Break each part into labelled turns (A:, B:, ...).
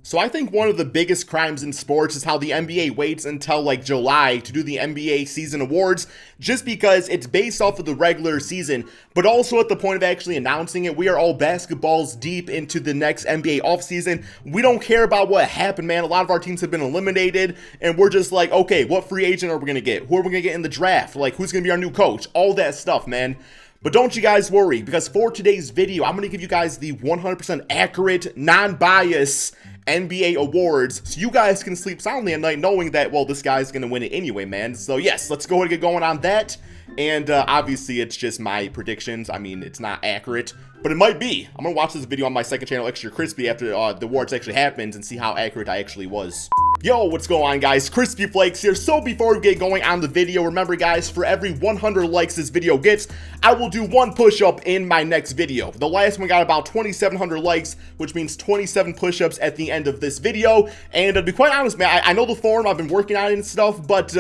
A: So I think one of the biggest crimes in sports is how the NBA waits until like July to do the NBA season awards, just because it's based off of the regular season, but also at the point of actually announcing it, we are all basketballs deep into the next NBA offseason. We don't care about what happened, man. A lot of our teams have been eliminated, and we're just like, okay, what free agent are we going to get? Who are we going to get in the draft? Like, who's going to be our new coach? All that stuff, man. But don't you guys worry, because for today's video, I'm going to give you guys the 100% accurate, non-biased NBA awards, so you guys can sleep soundly at night knowing that, well, this guy's going to win it anyway, man. So yes, let's go ahead and get going on that. And obviously, it's just my predictions. I mean, it's not accurate, but it might be. I'm going to watch this video on my second channel, Extra Crispy, after the awards actually happens and see how accurate I actually was. Yo, what's going on, guys? Crispy Flakes here. So before we get going on the video, remember, guys, for every 100 likes this video gets, I will do one push-up in my next video. The last one got about 2,700 likes, which means 27 push-ups at the end of this video. And to be quite honest, man, I know the form, I've been working on it and stuff, but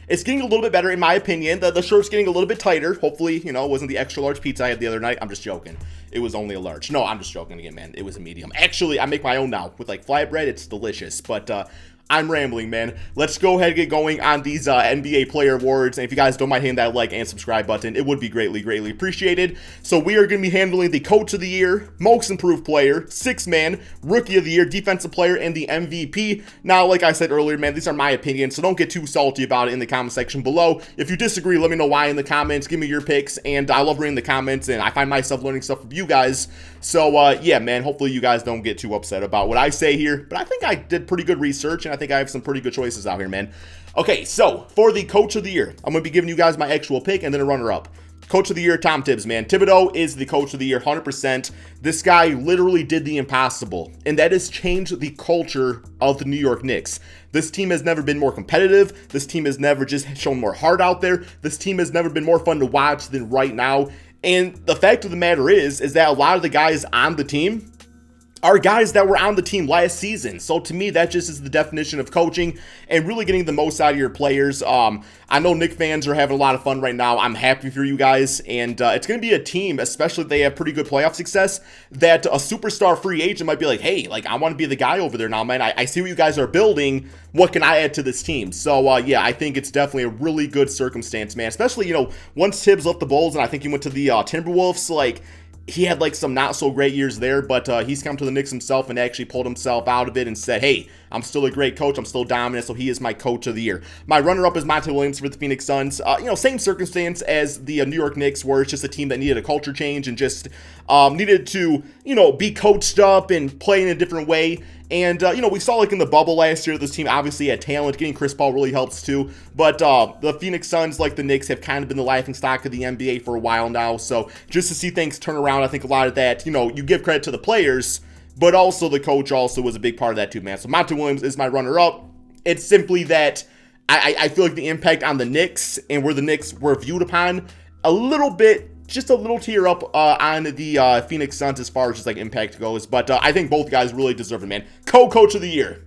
A: it's getting a little bit better in my opinion. The shirt's getting a little bit tighter. Hopefully, you know, it wasn't the extra large pizza I had the other night. I'm just joking. It was only a large. No, I'm just joking again, man. It was a medium. Actually, I make my own now with like flatbread. It's delicious, but I'm rambling, man. Let's go ahead and get going on these NBA player awards. And if you guys don't mind hitting that like and subscribe button, it would be greatly, greatly appreciated. So we are going to be handling the Coach of the Year, Most Improved Player, Sixth Man, Rookie of the Year, Defensive Player, and the MVP. Now, like I said earlier, man, these are my opinions, so don't get too salty about it in the comment section below. If you disagree, let me know why in the comments. Give me your picks, and I love reading the comments, and I find myself learning stuff from you guys. So, yeah, man, hopefully you guys don't get too upset about what I say here. But I think I did pretty good research, and I think I have some pretty good choices out here, man. Okay, so for the Coach of the Year, I'm going to be giving you guys my actual pick and then a runner-up. Coach of the Year, Tom Tibbs, man. Thibodeau is the Coach of the Year, 100%. This guy literally did the impossible, and that has changed the culture of the New York Knicks. This team has never been more competitive. This team has never just shown more heart out there. This team has never been more fun to watch than right now. And the fact of the matter is that a lot of the guys on the team are guys that were on the team last season. So to me, that just is the definition of coaching and really getting the most out of your players. I know Knicks fans are having a lot of fun right now. I'm happy for you guys. And it's going to be a team, especially if they have pretty good playoff success, that a superstar free agent might be like, hey, like, I want to be the guy over there now, man. I see what you guys are building. What can I add to this team? So, yeah, I think it's definitely a really good circumstance, man. Especially, you know, once Tibbs left the Bulls and I think he went to the Timberwolves, like, he had like some not so great years there, but he's come to the Knicks himself and actually pulled himself out of it and said, hey, I'm still a great coach. I'm still dominant. So he is my Coach of the Year. My runner-up is Monty Williams for the Phoenix Suns. You know, same circumstance as the New York Knicks, where it's just a team that needed a culture change and just needed to, you know, be coached up and play in a different way. And, you know, we saw like in the bubble last year, this team obviously had talent. Getting Chris Paul really helps too. But the Phoenix Suns, like the Knicks, have kind of been the laughing stock of the NBA for a while now. So just to see things turn around, I think a lot of that, you know, you give credit to the players, but also the coach also was a big part of that too, man. So Monty Williams is my runner-up. It's simply that I feel like the impact on the Knicks and where the Knicks were viewed upon a little bit, just a little tier up on the Phoenix Suns as far as just like impact goes. But I think both guys really deserve it, man. Co-Coach of the Year.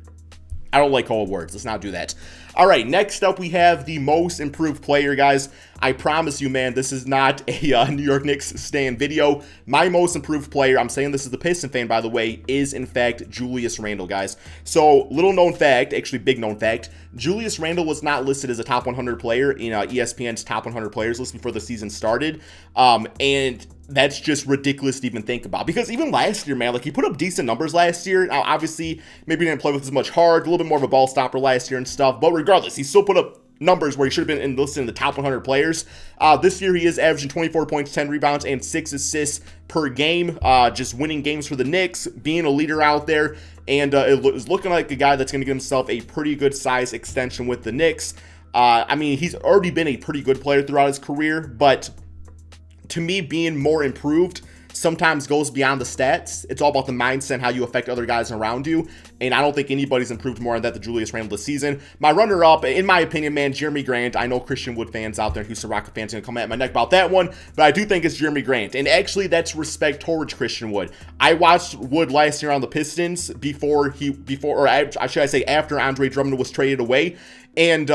A: I don't like co-awards. Let's not do that. All right, next up we have the Most Improved Player, guys. I promise you, man, this is not a New York Knicks stan video. My Most Improved Player, I'm saying this as the Piston fan, by the way, is in fact Julius Randle, guys. So, little known fact, actually big known fact, Julius Randle was not listed as a top 100 player in ESPN's top 100 players list before the season started. And that's just ridiculous to even think about, because even last year, man, like, he put up decent numbers last year. Now, obviously, maybe he didn't play with as much heart, a little bit more of a ball stopper last year and stuff, but regardless, he still put up numbers where he should have been listed in the top 100 players. This year, he is averaging 24 points, 10 rebounds, and 6 assists per game, just winning games for the Knicks, being a leader out there, and it is looking like a guy that's going to give himself a pretty good size extension with the Knicks. I mean, he's already been a pretty good player throughout his career, but to me, being more improved sometimes goes beyond the stats. It's all about the mindset and how you affect other guys around you. And I don't think anybody's improved more on that than Julius Randle this season. My runner-up, in my opinion, man, Jeremy Grant. I know Christian Wood fans out there, Houston Rocket fans, are going to come at my neck about that one, but I do think it's Jeremy Grant. And actually, that's respect towards Christian Wood. I watched Wood last year on the Pistons after Andre Drummond was traded away. And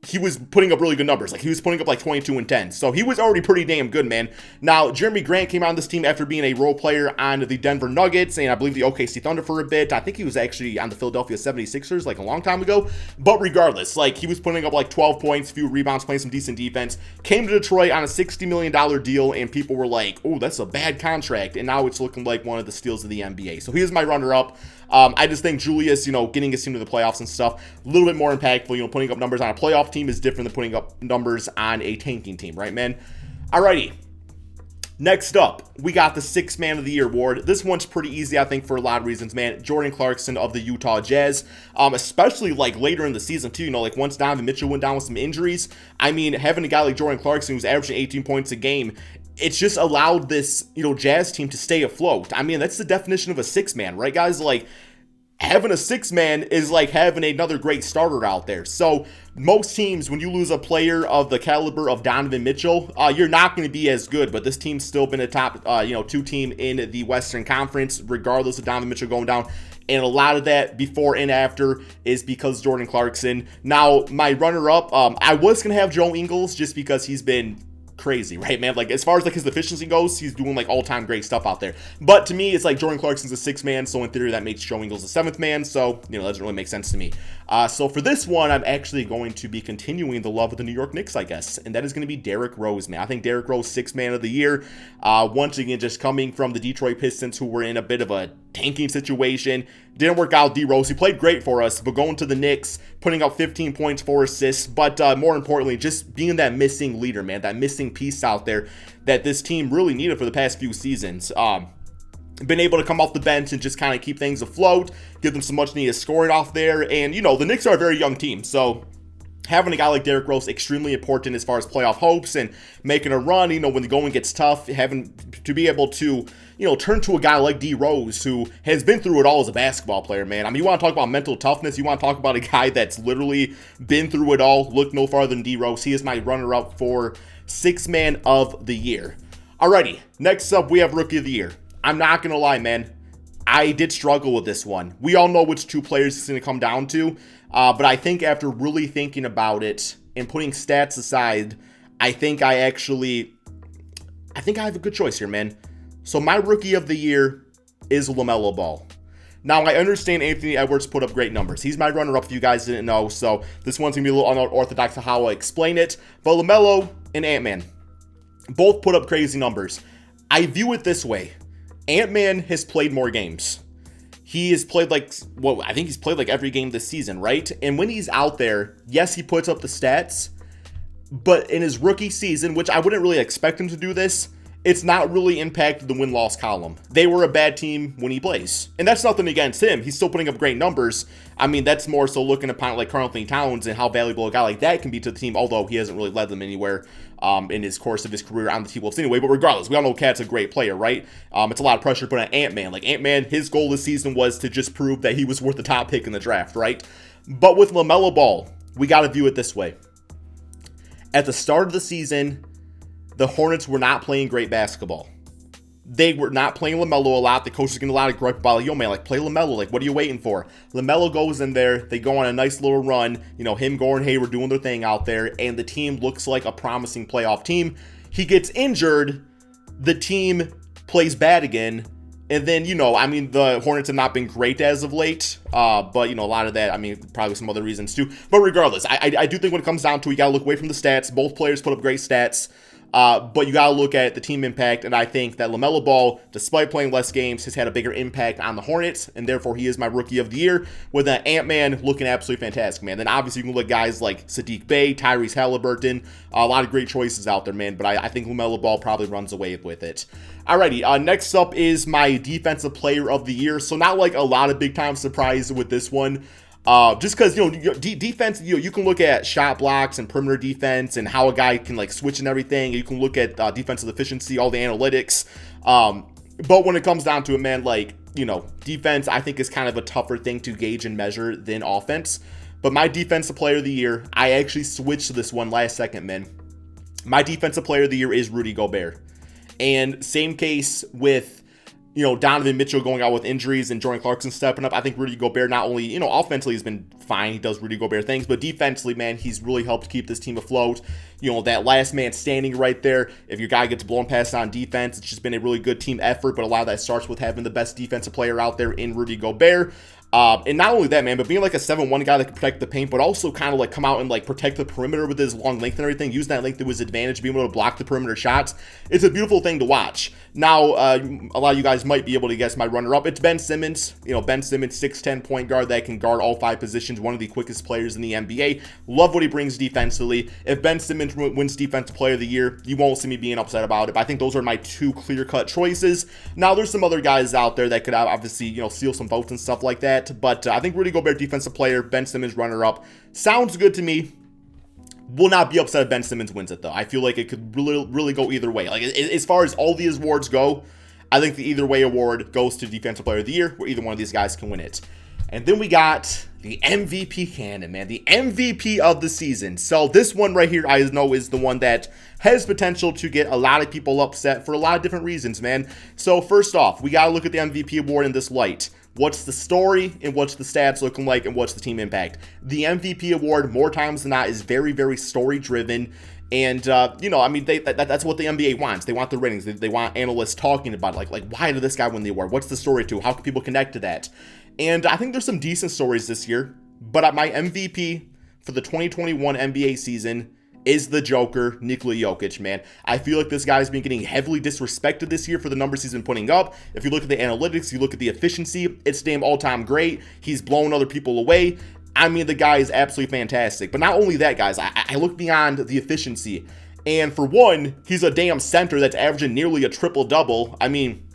A: he was putting up really good numbers. Like, he was putting up like 22 and 10. So he was already pretty damn good, man. Now, Jerami Grant came on this team after being a role player on the Denver Nuggets and I believe the OKC Thunder for a bit. I think he was actually on the Philadelphia 76ers like a long time ago. But regardless, like, he was putting up like 12 points, few rebounds, playing some decent defense. Came to Detroit on a $60 million deal and people were like, oh, that's a bad contract. And now it's looking like one of the steals of the NBA. So he is my runner-up. I just think Julius, getting his team to the playoffs and stuff, a little bit more impactful. Putting up numbers on a playoff team is different than putting up numbers on a tanking team, right, man? Alrighty. Next up, we got the Sixth Man of the Year award. This one's pretty easy, I think, for a lot of reasons, man. Jordan Clarkson of the Utah Jazz, especially like later in the season too. Like once Donovan Mitchell went down with some injuries, I mean, having a guy like Jordan Clarkson who's averaging 18 points a game, it's just allowed this, Jazz team to stay afloat. I mean, that's the definition of a six man, right, guys? Like, having a six man is like having another great starter out there. So most teams, when you lose a player of the caliber of Donovan Mitchell, you're not going to be as good. But this team's still been a top, two team in the Western Conference, regardless of Donovan Mitchell going down. And a lot of that before and after is because Jordan Clarkson. Now, my runner-up, I was going to have Joe Ingles just because he's been crazy, right, man? Like, as far as like his efficiency goes, he's doing like all-time great stuff out there. But to me, it's like Jordan Clarkson's a sixth man, so in theory that makes Joe Ingles a seventh man. So that doesn't really make sense to me. So for this one, I'm actually going to be continuing the love of the New York Knicks, I guess, and that is going to be Derrick Rose, man. I think Derrick Rose, sixth man of the year. Once again, just coming from the Detroit Pistons, who were in a bit of a tanking situation. Didn't work out. D Rose, he played great for us, but going to the Knicks, putting up 15 points, 4 assists, but more importantly, just being that missing leader, man, that missing piece out there that this team really needed for the past few seasons. Been able to come off the bench and just kind of keep things afloat, give them some much needed scoring off there, and the Knicks are a very young team, so having a guy like Derrick Rose extremely important as far as playoff hopes and making a run, when the going gets tough, having to be able to, turn to a guy like D Rose who has been through it all as a basketball player, man. I mean, you want to talk about mental toughness, you want to talk about a guy that's literally been through it all. Look no farther than D Rose. He is my runner-up for sixth man of the year. Alrighty, next up we have rookie of the year. I'm not going to lie, man. I did struggle with this one. We all know which two players it's going to come down to. But I think after really thinking about it and putting stats aside, I think I have a good choice here, man. So my rookie of the year is LaMelo Ball. Now, I understand Anthony Edwards put up great numbers. He's my runner-up if you guys didn't know. So this one's going to be a little unorthodox to how I explain it. But LaMelo and Ant-Man both put up crazy numbers. I view it this way. Ant-Man has played more games. He has played I think he's played like every game this season, right? And when he's out there, yes, he puts up the stats, but in his rookie season, which I wouldn't really expect him to do this, it's not really impacted the win-loss column. They were a bad team when he plays. And that's nothing against him. He's still putting up great numbers. I mean, that's more so looking upon like Karl-Anthony Towns and how valuable a guy like that can be to the team, although he hasn't really led them anywhere in his course of his career on the T-Wolves anyway. But regardless, we all know Cat's a great player, right? It's a lot of pressure to put on Ant-Man. Like, Ant-Man, his goal this season was to just prove that he was worth the top pick in the draft, right? But with LaMelo Ball, we got to view it this way. At the start of the season, the Hornets were not playing great basketball. They were not playing LaMelo a lot. The coach was getting a lot of gripe about, yo, man, like, play LaMelo. Like, what are you waiting for? LaMelo goes in there. They go on a nice little run. Him, Gordon Hayward doing their thing out there, and the team looks like a promising playoff team. He gets injured. The team plays bad again. And then, the Hornets have not been great as of late. But, a lot of that, probably some other reasons too. But regardless, I do think when it comes down to it, you got to look away from the stats. Both players put up great stats. But you got to look at the team impact, and I think that LaMelo Ball, despite playing less games, has had a bigger impact on the Hornets, and therefore he is my rookie of the year, with that Ant-Man looking absolutely fantastic, man. Then obviously you can look at guys like Sadiq Bey, Tyrese Halliburton, a lot of great choices out there, man, but I think LaMelo Ball probably runs away with it. Alrighty, next up is my defensive player of the year, so not like a lot of big-time surprise with this one. Just because, defense, you can look at shot blocks and perimeter defense and how a guy can, like, switch and everything. You can look at defensive efficiency, all the analytics. But when it comes down to it, man, like, defense, I think is kind of a tougher thing to gauge and measure than offense. But my defensive player of the year, I actually switched to this one last second, man. My defensive player of the year is Rudy Gobert. And same case with Donovan Mitchell going out with injuries and Jordan Clarkson stepping up. I think Rudy Gobert not only, offensively has been fine. He does Rudy Gobert things, but defensively, man, he's really helped keep this team afloat. That last man standing right there. If your guy gets blown past on defense, it's just been a really good team effort, but a lot of that starts with having the best defensive player out there in Rudy Gobert. And not only that, man, but being like a 7-1 guy that can protect the paint, but also kind of like come out and like protect the perimeter with his long length and everything, use that length to his advantage, being able to block the perimeter shots. It's a beautiful thing to watch. Now, a lot of you guys might be able to guess my runner-up. It's Ben Simmons. Ben Simmons, 6'10 point guard that can guard all 5 positions, one of the quickest players in the NBA. Love what he brings defensively. If Ben Simmons wins Defensive Player of the Year, you won't see me being upset about it, but I think those are my 2 clear-cut choices. Now, there's some other guys out there that could obviously, steal some votes and stuff like that, but I think Rudy Gobert, Defensive Player, Ben Simmons, runner-up. Sounds good to me. Will not be upset if Ben Simmons wins it, though. I feel like it could really go either way. Like, as far as all these awards go, I think the either way award goes to Defensive Player of the Year, where either one of these guys can win it. And then we got the MVP canon, man. The MVP of the season. So this one right here, I know, is the one that has potential to get a lot of people upset for a lot of different reasons, man. So first off, we got to look at the MVP award in this light. What's the story and what's the stats looking like and what's the team impact? The MVP award, more times than not, is very, very story driven. And, that's what the NBA wants. They want the ratings. They want analysts talking about it. Like, why did this guy win the award? What's the story to? How can people connect to that? And I think there's some decent stories this year. But my MVP for the 2021 NBA season is the Joker, Nikola Jokic, man. I feel like this guy's been getting heavily disrespected this year for the numbers he's been putting up. If you look at the analytics, you look at the efficiency, it's damn all-time great. He's blowing other people away. I mean, the guy is absolutely fantastic. But not only that, guys, I look beyond the efficiency. And for one, he's a damn center that's averaging nearly a triple-double. I mean,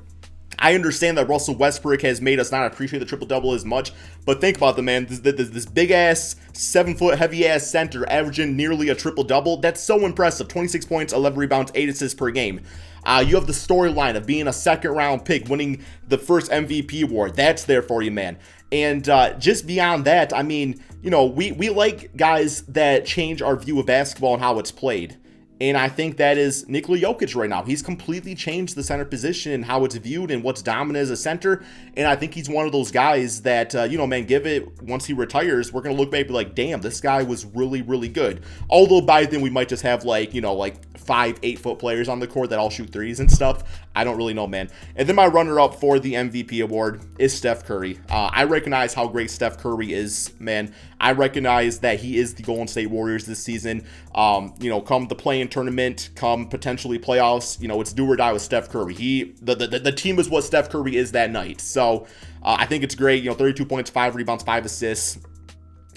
A: I understand that Russell Westbrook has made us not appreciate the triple-double as much, but think about the man, this big-ass, 7-foot, heavy-ass center averaging nearly a triple-double. That's so impressive. 26 points, 11 rebounds, 8 assists per game. You have the storyline of being a second-round pick, winning the first MVP award. That's there for you, man. And just beyond that, I mean, we like guys that change our view of basketball and how it's played. And I think that is Nikola Jokic right now. He's completely changed the center position and how it's viewed and what's dominant as a center. And I think he's one of those guys that, man, give it, once he retires, we're going to look back and be like, damn, this guy was really, really good. Although by then we might just have 5, 8-foot players on the court that all shoot threes and stuff. I don't really know, man. And then my runner-up for the MVP award is Steph Curry. I recognize how great Steph Curry is, man. I recognize that he is the Golden State Warriors this season. Come the play-in tournament, come potentially playoffs, it's do or die with Steph Curry. The team is what Steph Curry is that night. So I think it's great. 32 points, 5 rebounds, 5 assists.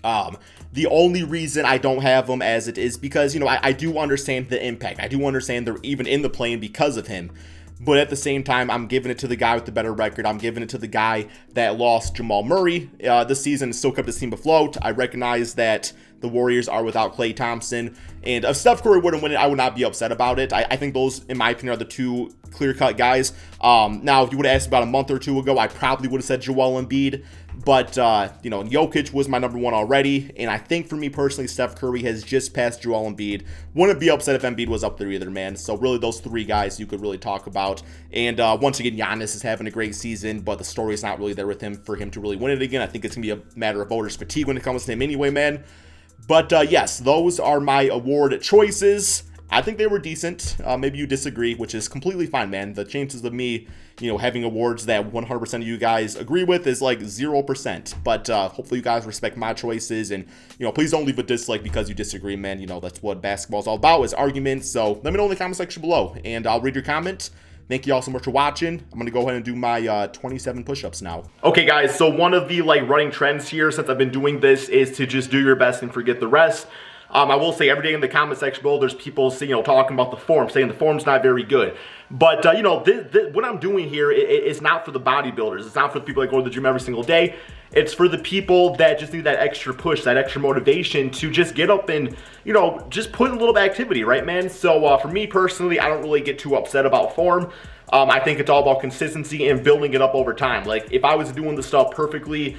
A: The only reason I don't have him as it is because, I do understand the impact. I do understand they're even in the play-in because of him. But at the same time, I'm giving it to the guy with the better record. I'm giving it to the guy that lost Jamal Murray this season and still kept his team afloat. I recognize that the Warriors are without Klay Thompson. And if Steph Curry wouldn't win it, I would not be upset about it. I think those, in my opinion, are the 2 clear-cut guys. Now, if you would have asked about a month or 2 ago, I probably would have said Joel Embiid. But, Jokic was my number 1 already. And I think for me personally, Steph Curry has just passed Joel Embiid. Wouldn't be upset if Embiid was up there either, man. So really those 3 guys you could really talk about. And once again, Giannis is having a great season, but the story is not really there with him for him to really win it again. I think it's going to be a matter of voters' fatigue when it comes to him anyway, man. But yes, those are my award choices. I think they were decent. Maybe you disagree, which is completely fine, man. The chances of me, having awards that 100% of you guys agree with is like 0%. But hopefully you guys respect my choices. And, please don't leave a dislike because you disagree, man. That's what basketball's all about, is arguments. So let me know in the comment section below, and I'll read your comment. Thank you all so much for watching. I'm going to go ahead and do my 27 push-ups now. Okay, guys, so one of the running trends here since I've been doing this is to just do your best and forget the rest. I will say every day in the comment section below, there's people, talking about the form, saying the form's not very good. But, what I'm doing here is not for the bodybuilders. It's not for the people that go to the gym every single day. It's for the people that just need that extra push, that extra motivation to just get up and, just put in a little bit of activity, right, man? So, for me personally, I don't really get too upset about form. I think it's all about consistency and building it up over time. Like, if I was doing the stuff perfectly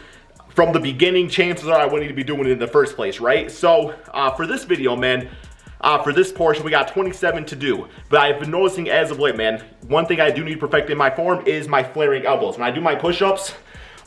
A: from the beginning, chances are I wouldn't even be doing it in the first place, right? So for this video, man, for this portion, we got 27 to do. But I've been noticing as of late, man, one thing I do need to perfect in my form is my flaring elbows. When I do my push-ups,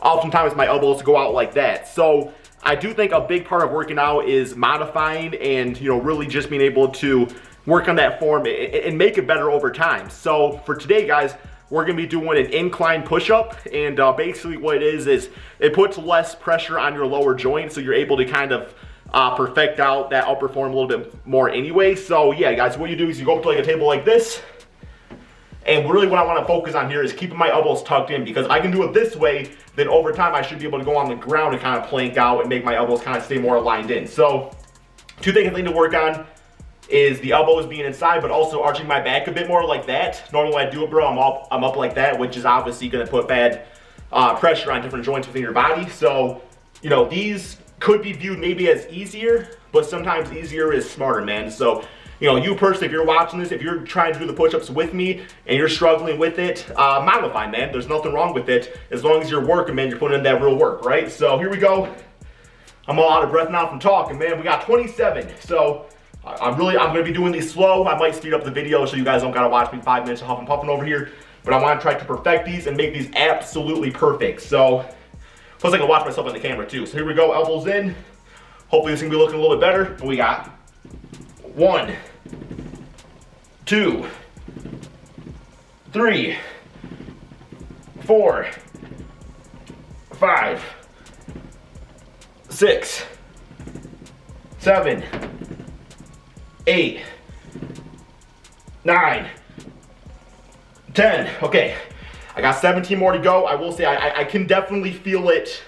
A: oftentimes my elbows go out like that. So I do think a big part of working out is modifying and, you know, really just being able to work on that form and make it better over time. So for today, guys, we're gonna be doing an incline push-up, and basically what it is it puts less pressure on your lower joint, so you're able to kind of perfect out that upper form a little bit more anyway. So yeah, guys, what you do is you go up to like a table like this, and really what I want to focus on here is keeping my elbows tucked in, because I can do it this way, then over time I should be able to go on the ground and kind of plank out and make my elbows kind of stay more aligned in. So two things I need to work on is the elbows being inside, but also arching my back a bit more like that. Normally when I do it, bro, I'm up like that, which is obviously going to put bad pressure on different joints within your body. So, you know, these could be viewed maybe as easier, but sometimes easier is smarter, man. So, you know, you personally, if you're watching this, if you're trying to do the push-ups with me and you're struggling with it, modify, man. There's nothing wrong with it. As long as you're working, man, you're putting in that real work, right? So here we go. I'm all out of breath now from talking, man. We got 27. So I'm gonna be doing these slow. I might speed up the video so you guys don't gotta watch me 5 minutes of huffing puffing over here. But I wanna try to perfect these and make these absolutely perfect. So, plus I can watch myself on the camera too. So here we go, elbows in. Hopefully this is gonna be looking a little bit better. What we got? 1, 2, 3, 4, 5, 6, 7, 8, 9, 10. Okay, I got 17 more to go. I will say I can definitely feel it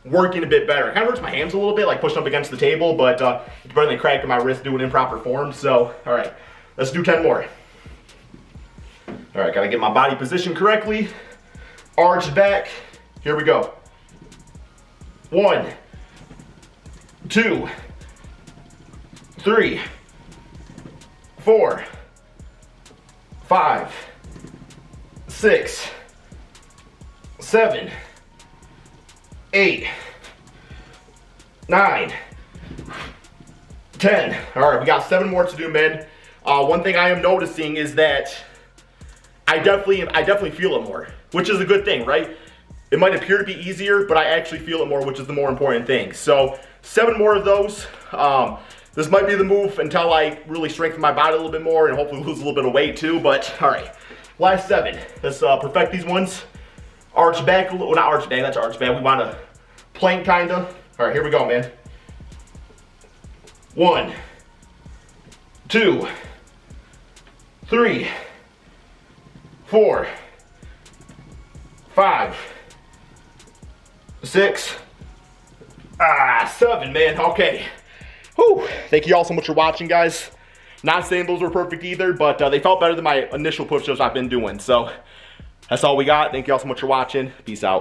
A: working a bit better. It kind of hurts my hands a little bit, like pushing up against the table, but it's better than cracking my wrist doing improper form. So, all right, let's do 10 more. All right, gotta get my body positioned correctly. Arch back. Here we go. 1, 2, 3, 4, 5, 6, 7, 8, 9, 10. All right, we got 7 more to do, man. One thing I am noticing is that I definitely feel it more, which is a good thing, right? It might appear to be easier, but I actually feel it more, which is the more important thing. So 7 more of those. This might be the move until I really strengthen my body a little bit more and hopefully lose a little bit of weight too. But all right, last 7. Let's perfect these ones. Arch back a little, not arch back, that's arch back. We want to plank kind of. All right, here we go, man. 1, 2, 3, 4, 5, 6, 7, man. Okay. Whew. Thank you all so much for watching, guys. Not saying those were perfect either, but they felt better than my initial push-ups I've been doing. So that's all we got. Thank you all so much for watching. Peace out.